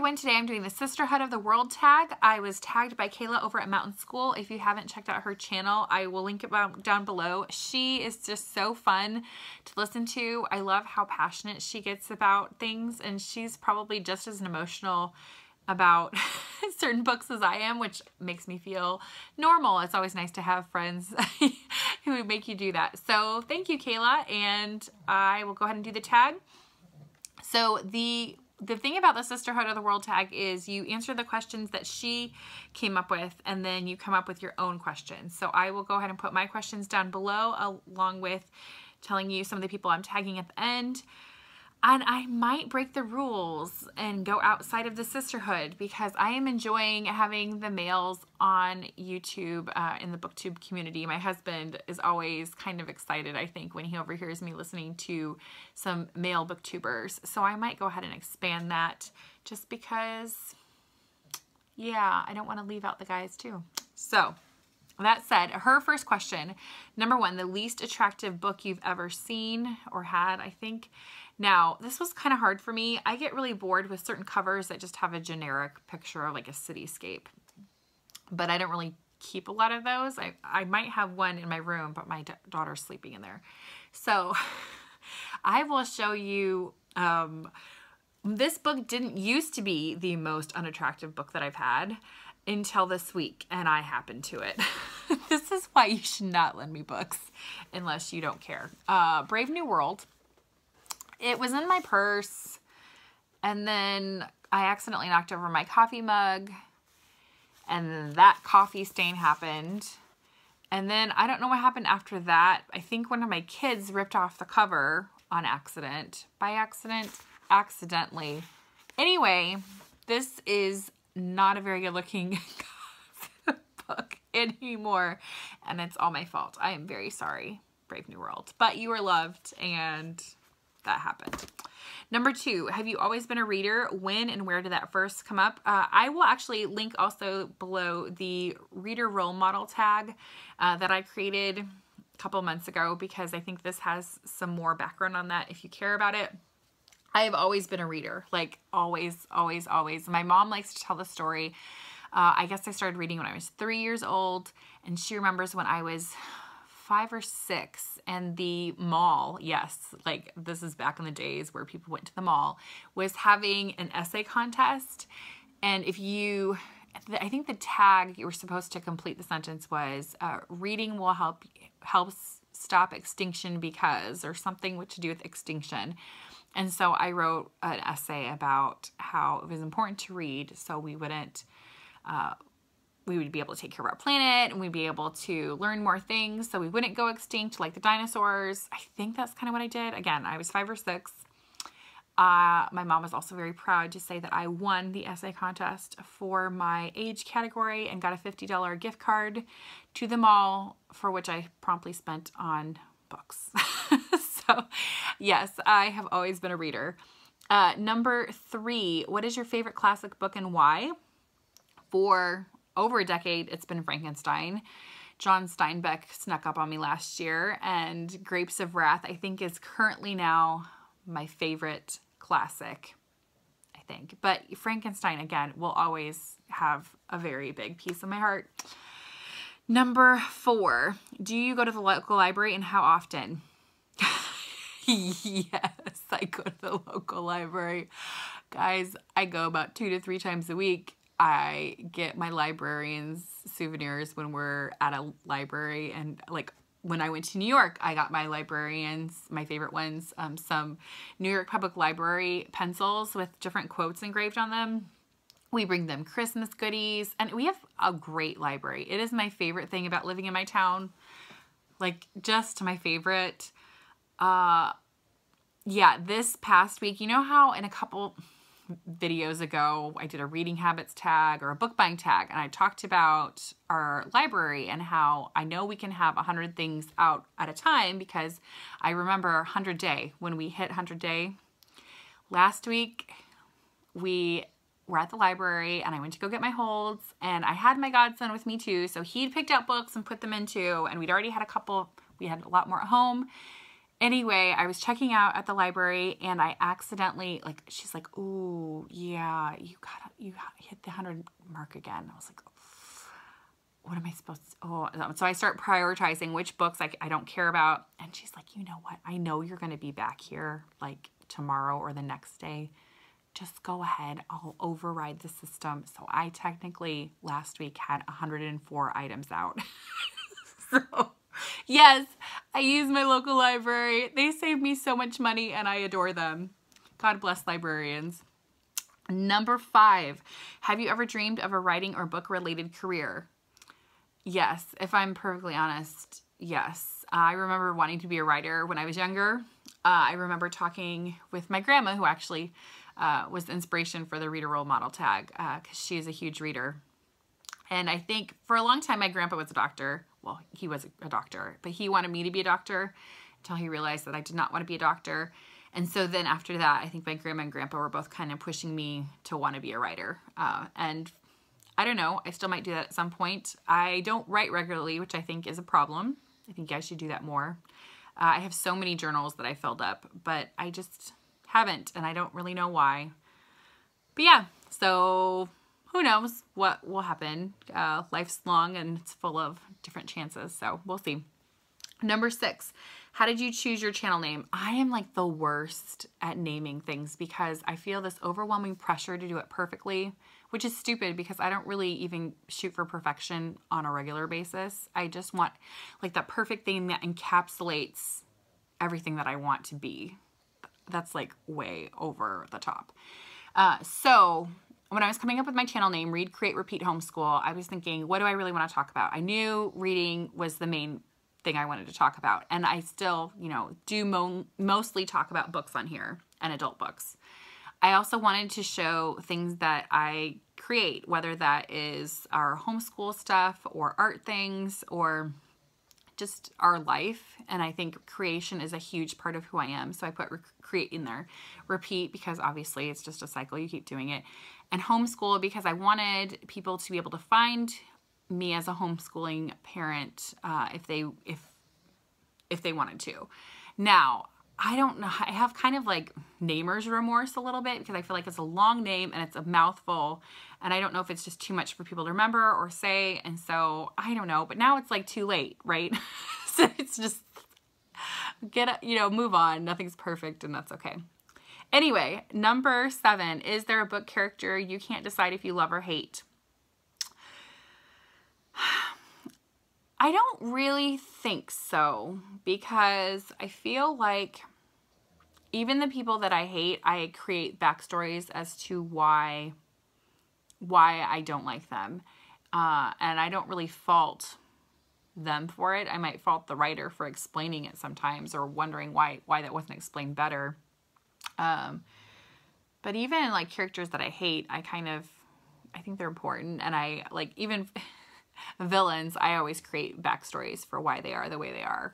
everyone. Today I'm doing the Sisterhood of the World tag. I was tagged by Kayla over at Mountain School. If you haven't checked out her channel, I will link it down below. She is just so fun to listen to. I love how passionate she gets about things, and she's probably just as emotional about certain books as I am, which makes me feel normal. It's always nice to have friends who make you do that. So thank you, Kayla, and I will go ahead and do the tag. So the thing about the Sisterhood of the World tag is you answer the questions that she came up with, and then you come up with your own questions. So I will go ahead and put my questions down below, along with telling you some of the people I'm tagging at the end. And I might break the rules and go outside of the sisterhood, because I am enjoying having the males on YouTube in the booktube community. My husband is always kind of excited, I think, when he overhears me listening to some male booktubers. So I might go ahead and expand that, just because, yeah, I don't want to leave out the guys too. So that said, her first question, number one, the least attractive book you've ever seen or had, I think. Now, this was kind of hard for me. I get really bored with certain covers that just have a generic picture of like a cityscape, but I don't really keep a lot of those. I might have one in my room, but my daughter's sleeping in there. So I will show you, this book didn't used to be the most unattractive book that I've had until this week, and I happened to it. This is why you should not lend me books unless you don't care. Brave New World. It was in my purse, and then I accidentally knocked over my coffee mug, and then that coffee stain happened. And then I don't know what happened after that. I think one of my kids ripped off the cover on accident. By accident? Accidentally. Anyway, this is not a very good looking book anymore, and it's all my fault. I am very sorry, Brave New World. But you are loved, and that happened. Number two, have you always been a reader? When and where did that first come up? I will actually link also below the reader role model tag that I created a couple months ago, because I think this has some more background on that if you care about it. I have always been a reader, like always, always, always. My mom likes to tell the story. I guess I started reading when I was 3 years old, and she remembers when I was 5 or 6, and the mall, yes, like this is back in the days where people went to the mall, was having an essay contest. And if you, I think the tag you were supposed to complete the sentence was reading will helps stop extinction because, or something to do with extinction. And so I wrote an essay about how it was important to read, so we wouldn't we would be able to take care of our planet, and we'd be able to learn more things so we wouldn't go extinct like the dinosaurs. I think that's kind of what I did. Again, I was 5 or 6. My mom was also very proud to say that I won the essay contest for my age category and got a $50 gift card to the mall, for which I promptly spent on books. So yes, I have always been a reader. Number 3, what is your favorite classic book and why? For over a decade, it's been Frankenstein. John Steinbeck snuck up on me last year, and Grapes of Wrath, I think, is currently now my favorite classic, I think. But Frankenstein, again, will always have a very big piece of my heart. Number 4, do you go to the local library, and how often? Yes, I go to the local library. Guys, I go about 2 to 3 times a week. I get my librarian's souvenirs when we're at a library, and like when I went to New York, I got my librarians, my favorite ones, some New York Public Library pencils with different quotes engraved on them. We bring them Christmas goodies, and we have a great library. It is my favorite thing about living in my town, like just my favorite. Yeah, this past week, you know how in a couple videos ago I did a reading habits tag or a book buying tag, and I talked about our library and how I know we can have 100 things out at a time, because I remember 100 day, when we hit 100 day last week, we were at the library and I went to go get my holds, and I had my godson with me too, so he'd picked out books and put them into, and we'd already had a couple, we had a lot more at home. Anyway, I was checking out at the library and I accidentally, like, she's like, "Ooh, yeah, you hit the 100 mark again." I was like, what am I supposed to, so I start prioritizing which books I don't care about. And she's like, "You know what? I know you're going to be back here like tomorrow or the next day. Just go ahead. I'll override the system." So I technically last week had 104 items out. So yes, I use my local library. They save me so much money and I adore them. God bless librarians. Number 5, have you ever dreamed of a writing or book related career? Yes, if I'm perfectly honest, yes. I remember wanting to be a writer when I was younger. I remember talking with my grandma, who actually was the inspiration for the Reader Role Model tag, because she is a huge reader. And I think for a long time, my grandpa was a doctor. Well, he was a doctor, but he wanted me to be a doctor until he realized that I did not want to be a doctor. And so then after that, I think my grandma and grandpa were both kind of pushing me to want to be a writer. And I don't know, I still might do that at some point. I don't write regularly, which I think is a problem. I think I should do that more. I have so many journals that I filled up, but I just haven't, and I don't really know why. But yeah, so who knows what will happen. Life's long and it's full of different chances, so we'll see. Number 6, how did you choose your channel name? I am like the worst at naming things because I feel this overwhelming pressure to do it perfectly, which is stupid because I don't really even shoot for perfection on a regular basis. I just want like that perfect thing that encapsulates everything that I want to be. That's like way over the top. So when I was coming up with my channel name, Read, Create, Repeat, Homeschool, I was thinking, what do I really want to talk about? I knew reading was the main thing I wanted to talk about. And I still, you know, do mostly talk about books on here and adult books. I also wanted to show things that I create, whether that is our homeschool stuff or art things or just our life. And I think creation is a huge part of who I am. So I put create in there. Repeat, because obviously it's just a cycle. You keep doing it. And homeschool, because I wanted people to be able to find me as a homeschooling parent if they wanted to. Now, I don't know. I have kind of like namer's remorse a little bit because I feel like it's a long name and it's a mouthful. And I don't know if it's just too much for people to remember or say. And so I don't know. But now it's like too late, right? So it's just move on. Nothing's perfect and that's okay. Anyway, number 7, is there a book character you can't decide if you love or hate? I don't really think so because I feel like even the people that I hate, I create backstories as to why I don't like them. And I don't really fault them for it. I might fault the writer for explaining it sometimes or wondering why that wasn't explained better. But even like characters that I hate, I think they're important. And I like even villains, I always create backstories for why they are the way they are.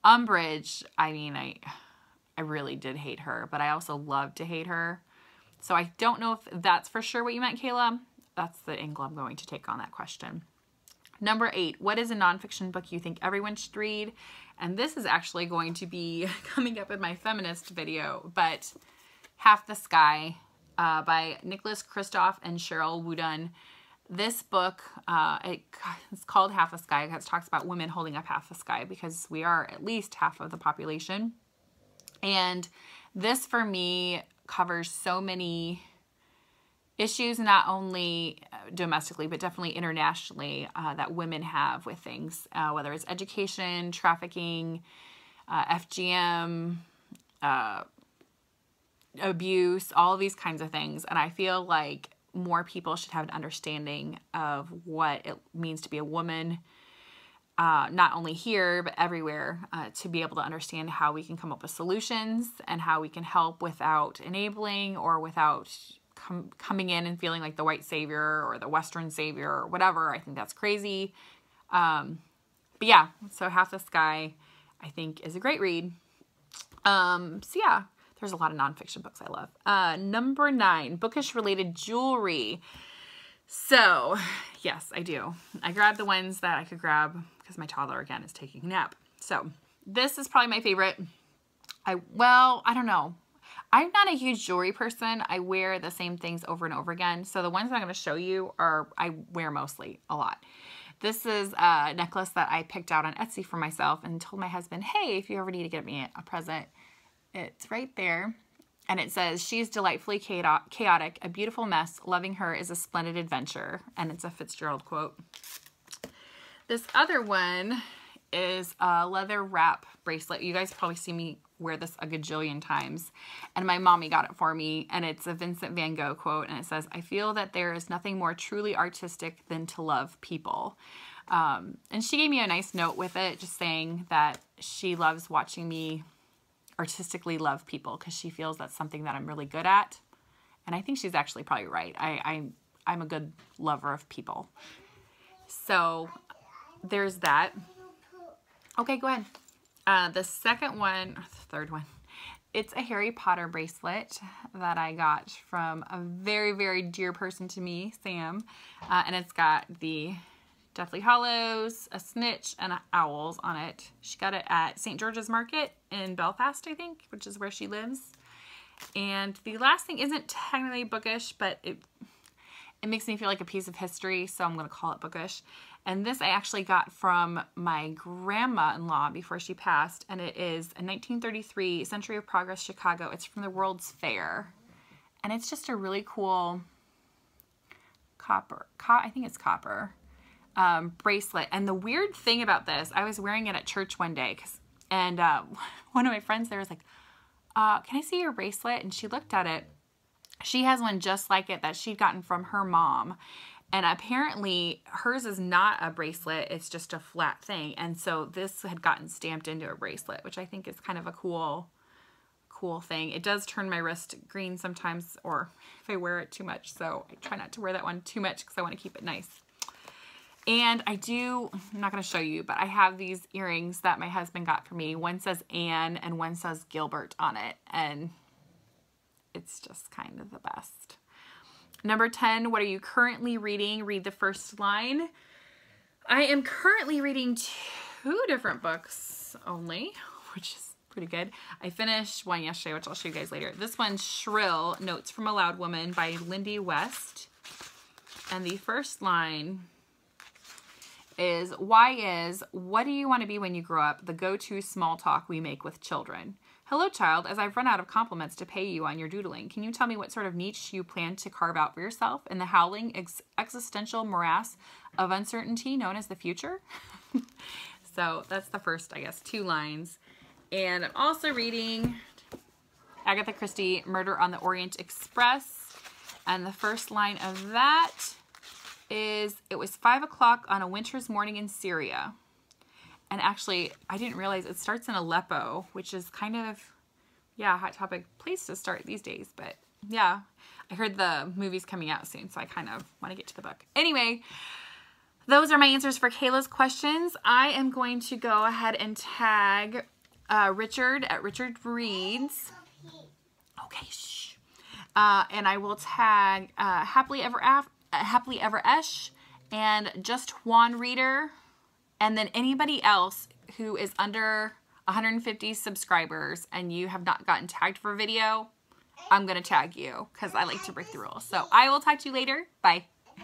Umbridge, I mean, I really did hate her, but I also love to hate her. So I don't know if that's for sure what you meant, Kayla. That's the angle I'm going to take on that question. Number 8, what is a nonfiction book you think everyone should read? And this is actually going to be coming up in my feminist video, but Half the Sky by Nicholas Kristof and Cheryl Wooden. This book, it's called Half the Sky because it talks about women holding up half the sky because we are at least half of the population. And this, for me, covers so many issues, not only domestically, but definitely internationally, that women have with things, whether it's education, trafficking, FGM, abuse, all of these kinds of things. And I feel like more people should have an understanding of what it means to be a woman, not only here, but everywhere, to be able to understand how we can come up with solutions and how we can help without enabling or without coming in and feeling like the white savior or the Western savior or whatever. I think that's crazy. But yeah, so Half the Sky, I think, is a great read. So yeah, there's a lot of nonfiction books I love. Number 9, bookish related jewelry. So yes, I do. I grabbed the ones that I could grab because my toddler, again, is taking a nap. So This is probably my favorite. Well, I don't know. I'm not a huge jewelry person. I wear the same things over and over again. So the ones that I'm going to show you I wear mostly a lot. This is a necklace that I picked out on Etsy for myself and told my husband, hey, if you ever need to get me a present, it's right there. And it says, she's delightfully chaotic, a beautiful mess. Loving her is a splendid adventure. And it's a Fitzgerald quote. This other one is a leather wrap bracelet. You guys probably see me wear this a gajillion times. And my mommy got it for me. And it's a Vincent van Gogh quote. And it says, I feel that there is nothing more truly artistic than to love people. And she gave me a nice note with it, just saying that she loves watching me artistically love people because she feels that's something that I'm really good at. And I think she's actually probably right. I'm a good lover of people. So there's that. Okay, go ahead. The second one, or the third one, it's a Harry Potter bracelet that I got from a very, very dear person to me, Sam. And it's got the Deathly Hallows, a snitch, and owls on it. She got it at St. George's Market in Belfast, I think, which is where she lives. And the last thing isn't technically bookish, but it makes me feel like a piece of history, so I'm going to call it bookish. And this I actually got from my grandma-in-law before she passed, and it is a 1933 Century of Progress Chicago. It's from the World's Fair, and it's just a really cool I think it's copper bracelet. And the weird thing about this, I was wearing it at church one day, and one of my friends there was like, can I see your bracelet? And she looked at it. She has one just like it that she'd gotten from her mom. And apparently hers is not a bracelet, it's just a flat thing. And so this had gotten stamped into a bracelet, which I think is kind of a cool thing. It does turn my wrist green sometimes, or if I wear it too much. So I try not to wear that one too much because I want to keep it nice. And I'm not going to show you, but I have these earrings that my husband got for me. One says Anne and one says Gilbert on it. And it's just kind of the best. Number 10, what are you currently reading? Read the first line. I am currently reading 2 different books only, which is pretty good. I finished one yesterday, which I'll show you guys later. This one's Shrill, Notes from a Loud Woman by Lindy West. And the first line is, what do you want to be when you grow up? The go-to small talk we make with children. Hello, child. As I've run out of compliments to pay you on your doodling, can you tell me what sort of niche you plan to carve out for yourself in the howling existential morass of uncertainty known as the future? So that's the first, I guess, 2 lines. And I'm also reading Agatha Christie, Murder on the Orient Express. And the first line of that is, it was 5 o'clock on a winter's morning in Syria. And actually, I didn't realize it starts in Aleppo, which is kind of, yeah, a hot topic place to start these days. But yeah, I heard the movie's coming out soon, so I kind of want to get to the book. Anyway, those are my answers for Kayla's questions. I am going to go ahead and tag Richard at Richard Reads. Okay, shh. And I will tag Happily Ever Esh and Just Juan Reader. And then anybody else who is under 150 subscribers and you have not gotten tagged for a video, I'm going to tag you because I like to break the rules. So I will talk to you later. Bye.